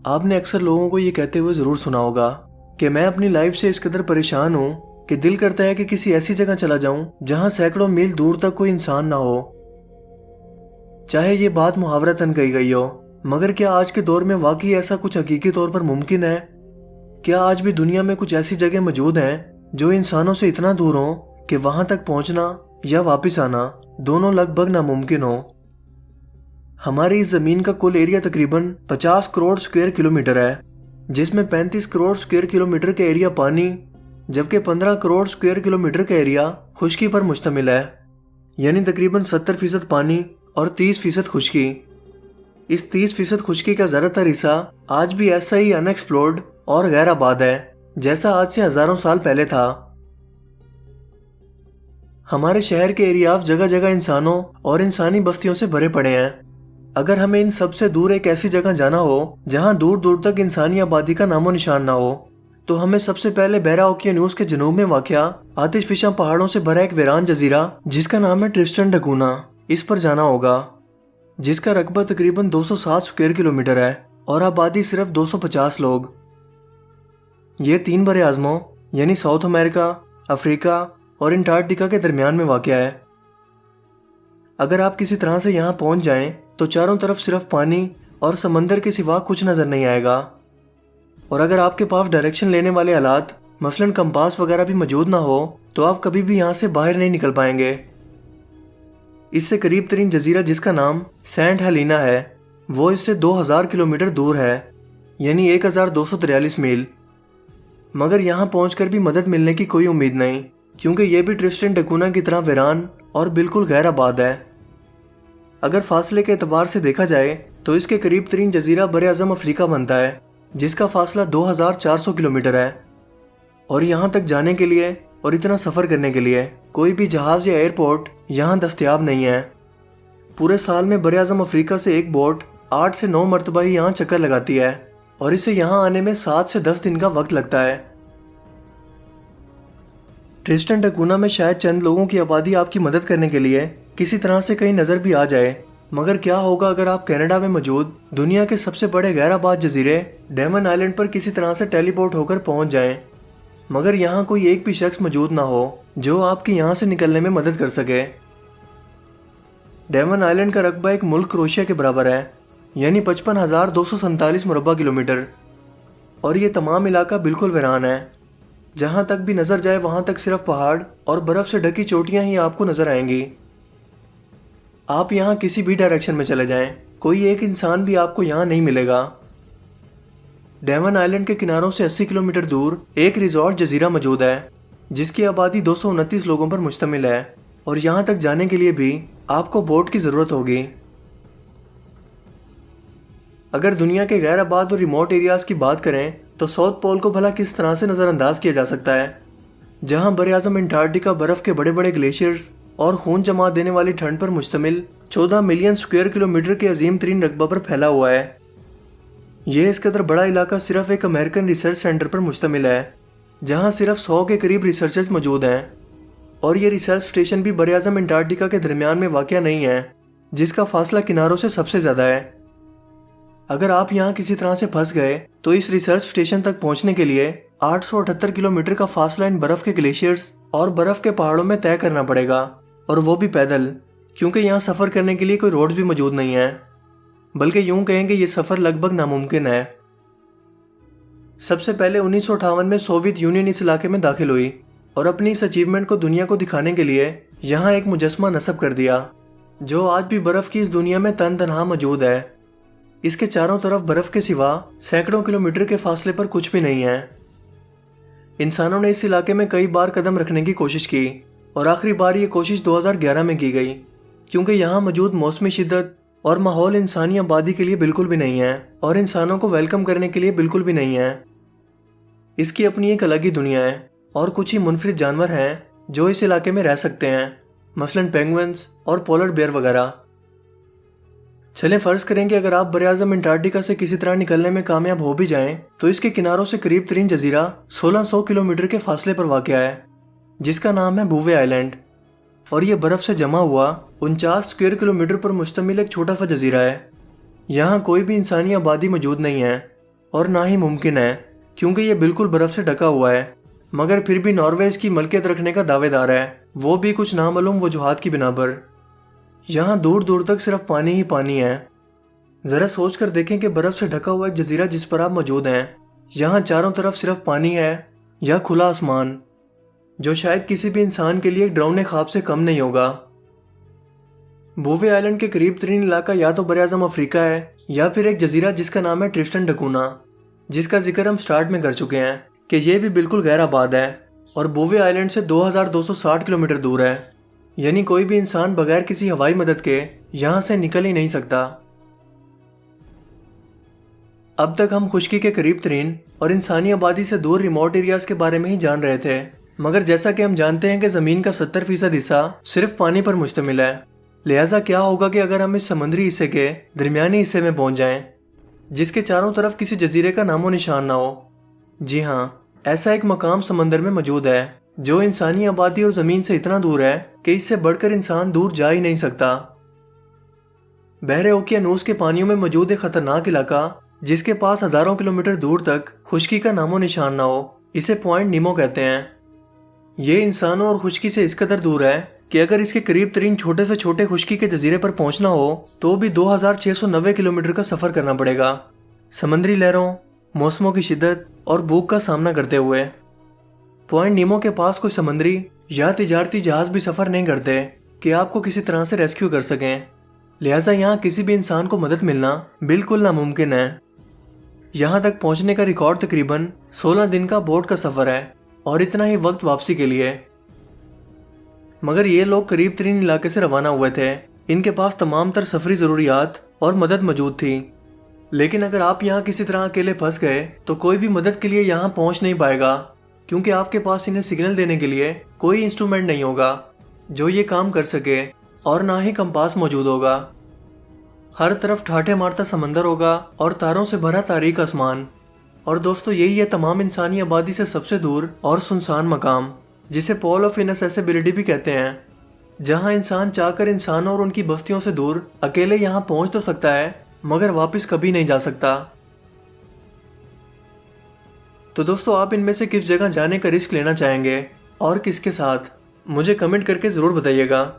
آپ نے اکثر لوگوں کو یہ کہتے ہوئے ضرور سنا ہوگا کہ میں اپنی لائف سے اس قدر پریشان ہوں کہ دل کرتا ہے کہ کسی ایسی جگہ چلا جاؤں جہاں سینکڑوں میل دور تک کوئی انسان نہ ہو۔ چاہے یہ بات محاورتاً کہی گئی ہو، مگر کیا آج کے دور میں واقعی ایسا کچھ حقیقی طور پر ممکن ہے؟ کیا آج بھی دنیا میں کچھ ایسی جگہ موجود ہیں جو انسانوں سے اتنا دور ہوں کہ وہاں تک پہنچنا یا واپس آنا دونوں لگ بھگ ناممکن ہو؟ ہماری اس زمین کا کل ایریا تقریباً 50 کروڑ اسکوائر کلومیٹر ہے، جس میں 35 کروڑ اسکوائر کلومیٹر کا ایریا پانی جبکہ 15 کروڑ اسکوائر کلومیٹر کا ایریا خشکی پر مشتمل ہے، یعنی تقریباً 70% پانی اور 30% خشکی۔ اس 30% خشکی کا زیادہ تر حصہ آج بھی ایسا ہی ان ایکسپلورڈ اور غیر آباد ہے جیسا آج سے ہزاروں سال پہلے تھا۔ ہمارے شہر کے ایریاز جگہ جگہ انسانوں اور انسانی بستیوں سے بھرے پڑے ہیں۔ اگر ہمیں ان سب سے دور ایک ایسی جگہ جانا ہو جہاں دور دور تک انسانی آبادی کا نام و نشان نہ ہو، تو ہمیں سب سے پہلے بحیرہ اوقیانوس کے جنوب میں واقع آتش فشاں پہاڑوں سے بھرا ایک ویران جزیرہ جس کا نام ہے ٹرسٹن ڈا کونہ، اس پر جانا ہوگا، جس کا رقبہ تقریباً 207 اسکوائر کلومیٹر ہے اور آبادی صرف 250 لوگ۔ یہ 3 بر اعظموں یعنی ساؤتھ امریکہ، افریقہ اور انٹارکٹیکا کے درمیان میں واقع ہے۔ اگر آپ کسی طرح سے یہاں پہنچ جائیں تو چاروں طرف صرف پانی اور سمندر کے سوا کچھ نظر نہیں آئے گا، اور اگر آپ کے پاس ڈائریکشن لینے والے آلات مثلاً کمپاس وغیرہ بھی موجود نہ ہو تو آپ کبھی بھی یہاں سے باہر نہیں نکل پائیں گے۔ اس سے قریب ترین جزیرہ جس کا نام سینٹ ہیلینا ہے وہ اس سے 2000 کلومیٹر دور ہے، یعنی 1243 میل۔ مگر یہاں پہنچ کر بھی مدد ملنے کی کوئی امید نہیں، کیونکہ یہ بھی ٹرسٹن ڈا کونہ کی طرح ویران اور بالکل غیر آباد ہے۔ اگر فاصلے کے اعتبار سے دیکھا جائے تو اس کے قریب ترین جزیرہ بر اعظم افریقہ بنتا ہے، جس کا فاصلہ 2400 کلومیٹر ہے، اور یہاں تک جانے کے لیے اور اتنا سفر کرنے کے لیے کوئی بھی جہاز یا ایئرپورٹ یہاں دستیاب نہیں ہے۔ پورے سال میں بر اعظم افریقہ سے ایک بوٹ 8 سے 9 مرتبہ ہی یہاں چکر لگاتی ہے، اور اسے یہاں آنے میں 7 سے 10 دن کا وقت لگتا ہے۔ ٹرسٹن ڈا کونہ میں شاید چند لوگوں کی آبادی آپ کی مدد کرنے کے لیے کسی طرح سے کہیں نظر بھی آ جائے، مگر کیا ہوگا اگر آپ کینیڈا میں موجود دنیا کے سب سے بڑے غیر آباد جزیرے ڈیمن آئلینڈ پر کسی طرح سے ٹیلی پورٹ ہو کر پہنچ جائیں، مگر یہاں کوئی ایک بھی شخص موجود نہ ہو جو آپ کے یہاں سے نکلنے میں مدد کر سکے؟ ڈیمن آئلینڈ کا رقبہ ایک ملک کروشیا کے برابر ہے، یعنی 55,247 مربع کلومیٹر، اور یہ تمام علاقہ بالکل ویران ہے۔ جہاں تک بھی نظر جائے وہاں تک صرف پہاڑ اور برف سے ڈھکی چوٹیاں ہی آپ کو نظر آئیں گی۔ آپ یہاں کسی بھی ڈائریکشن میں چلے جائیں، کوئی ایک انسان بھی آپ کو یہاں نہیں ملے گا۔ ڈیمن آئلینڈ کے کناروں سے 80 کلومیٹر دور ایک ریزورٹ جزیرہ موجود ہے، جس کی آبادی 229 لوگوں پر مشتمل ہے، اور یہاں تک جانے کے لیے بھی آپ کو بوٹ کی ضرورت ہوگی۔ اگر دنیا کے غیر آباد اور ریموٹ ایریاز کی بات کریں تو ساؤتھ پول کو بھلا کس طرح سے نظر انداز کیا جا سکتا ہے، جہاں بر اعظم انٹارکٹیکا برف کے بڑے بڑے گلیشیئرز اور خون جما دینے والی ٹھنڈ پر مشتمل 14 ملین اسکوائر کلومیٹر کے عظیم ترین رقبہ پر پھیلا ہوا ہے۔ یہ اس قدر بڑا علاقہ صرف ایک امریکن ریسرچ سینٹر پر مشتمل ہے، جہاں صرف 100 کے قریب ریسرچرز موجود ہیں، اور یہ ریسرچ اسٹیشن بھی بر اعظم انٹارکٹیکا کے درمیان میں واقع نہیں ہے، جس کا فاصلہ کناروں سے سب سے زیادہ ہے۔ اگر آپ یہاں کسی طرح سے پھنس گئے تو اس ریسرچ اسٹیشن تک پہنچنے کے لیے 878 کلومیٹر کا فاصلہ ان برف کے گلیشیئرز اور برف کے پہاڑوں میں طے کرنا پڑے گا، اور وہ بھی پیدل، کیونکہ یہاں سفر کرنے کے لیے کوئی روڈز بھی موجود نہیں ہیں، بلکہ یوں کہیں کہ یہ سفر لگ بھگ ناممکن ہے۔ سب سے پہلے 1958 میں سوویت یونین اس علاقے میں داخل ہوئی اور اپنی اس اچیومنٹ کو دنیا کو دکھانے کے لیے یہاں ایک مجسمہ نصب کر دیا، جو آج بھی برف کی اس دنیا میں تن تنہا موجود ہے۔ اس کے چاروں طرف برف کے سوا سینکڑوں کلومیٹر کے فاصلے پر کچھ بھی نہیں ہے۔ انسانوں نے اس علاقے میں کئی بار قدم رکھنے کی کوشش کی، اور آخری بار یہ کوشش 2011 میں کی گئی، کیونکہ یہاں موجود موسمی شدت اور ماحول انسانی آبادی کے لیے بالکل بھی نہیں ہے، اور انسانوں کو ویلکم کرنے کے لیے بالکل بھی نہیں ہے۔ اس کی اپنی ایک الگ ہی دنیا ہے، اور کچھ ہی منفرد جانور ہیں جو اس علاقے میں رہ سکتے ہیں، مثلاً پینگوئنز اور پولر بیئر وغیرہ۔ چلیں فرض کریں کہ اگر آپ بر اعظم انٹارکٹیکا سے کسی طرح نکلنے میں کامیاب ہو بھی جائیں تو اس کے کناروں سے قریب ترین جزیرہ 1600 کلومیٹر کے فاصلے پر واقع ہے، جس کا نام ہے بووے آئلینڈ، اور یہ برف سے جمع ہوا 49 اسکوائر کلومیٹر پر مشتمل ایک چھوٹا سا جزیرہ ہے۔ یہاں کوئی بھی انسانی آبادی موجود نہیں ہے، اور نہ ہی ممکن ہے، کیونکہ یہ بالکل برف سے ڈھکا ہوا ہے، مگر پھر بھی ناروے اس کی ملکیت رکھنے کا دعوے دار ہے، وہ بھی کچھ نامعلوم وجوہات کی بنا پر۔ یہاں دور دور تک صرف پانی ہی پانی ہے۔ ذرا سوچ کر دیکھیں کہ برف سے ڈھکا ہوا ایک جزیرہ جس پر آپ موجود ہیں، یہاں چاروں طرف صرف پانی ہے یا کھلا آسمان، جو شاید کسی بھی انسان کے لیے ایک ڈراؤنے خواب سے کم نہیں ہوگا۔ بووے آئلینڈ کے قریب ترین علاقہ یا تو براعظم افریقہ ہے یا پھر ایک جزیرہ جس کا نام ہے ٹرسٹن ڈکونا، جس کا ذکر ہم سٹارٹ میں کر چکے ہیں کہ یہ بھی بالکل غیر آباد ہے اور بووے آئلینڈ سے 2260 کلومیٹر دور ہے، یعنی کوئی بھی انسان بغیر کسی ہوائی مدد کے یہاں سے نکل ہی نہیں سکتا۔ اب تک ہم خشکی کے قریب ترین اور انسانی آبادی سے دور ریموٹ ایریاز کے بارے میں ہی جان رہے تھے، مگر جیسا کہ ہم جانتے ہیں کہ زمین کا 70% حصہ صرف پانی پر مشتمل ہے، لہٰذا کیا ہوگا کہ اگر ہم اس سمندری حصے کے درمیانی حصے میں پہنچ جائیں جس کے چاروں طرف کسی جزیرے کا نام و نشان نہ ہو؟ جی ہاں، ایسا ایک مقام سمندر میں موجود ہے جو انسانی آبادی اور زمین سے اتنا دور ہے کہ اس سے بڑھ کر انسان دور جا ہی نہیں سکتا۔ بحر اوقیانوس کے پانیوں میں موجود ایک خطرناک علاقہ جس کے پاس ہزاروں کلومیٹر دور تک خشکی کا نام و نشان نہ ہو، اسے پوائنٹ نیمو کہتے ہیں۔ یہ انسانوں اور خشکی سے اس قدر دور ہے کہ اگر اس کے قریب ترین چھوٹے سے چھوٹے خشکی کے جزیرے پر پہنچنا ہو تو بھی 2690 کلومیٹر کا سفر کرنا پڑے گا، سمندری لہروں، موسموں کی شدت اور بھوک کا سامنا کرتے ہوئے۔ پوائنٹ نیمو کے پاس کوئی سمندری یا تجارتی جہاز بھی سفر نہیں کرتے کہ آپ کو کسی طرح سے ریسکیو کر سکیں، لہٰذا یہاں کسی بھی انسان کو مدد ملنا بالکل ناممکن ہے۔ یہاں تک پہنچنے کا ریکارڈ تقریباً 16 دن کا بوٹ کا سفر ہے اور اتنا ہی وقت واپسی کے لیے۔ مگر یہ لوگ قریب ترین علاقے سے روانہ ہوئے تھے، ان کے پاس تمام تر سفری ضروریات اور مدد موجود تھی، لیکن اگر آپ یہاں کسی طرح اکیلے پھنس گئے تو کوئی بھی مدد کے لیے یہاں پہنچ نہیں پائے گا، کیونکہ آپ کے پاس انہیں سگنل دینے کے لیے کوئی انسٹرومنٹ نہیں ہوگا جو یہ کام کر سکے، اور نہ ہی کمپاس موجود ہوگا۔ ہر طرف ٹھاٹھے مارتا سمندر ہوگا اور تاروں سے بھرا تاریک آسمان۔ اور دوستو، یہی ہے تمام انسانی آبادی سے سب سے دور اور سنسان مقام، جسے پول آف انسیسیبلٹی بھی کہتے ہیں، جہاں انسان چاہ کر انسانوں اور ان کی بستیوں سے دور اکیلے یہاں پہنچ تو سکتا ہے مگر واپس کبھی نہیں جا سکتا۔ تو دوستو، آپ ان میں سے کس جگہ جانے کا رسک لینا چاہیں گے اور کس کے ساتھ؟ مجھے کمنٹ کر کے ضرور بتائیے گا۔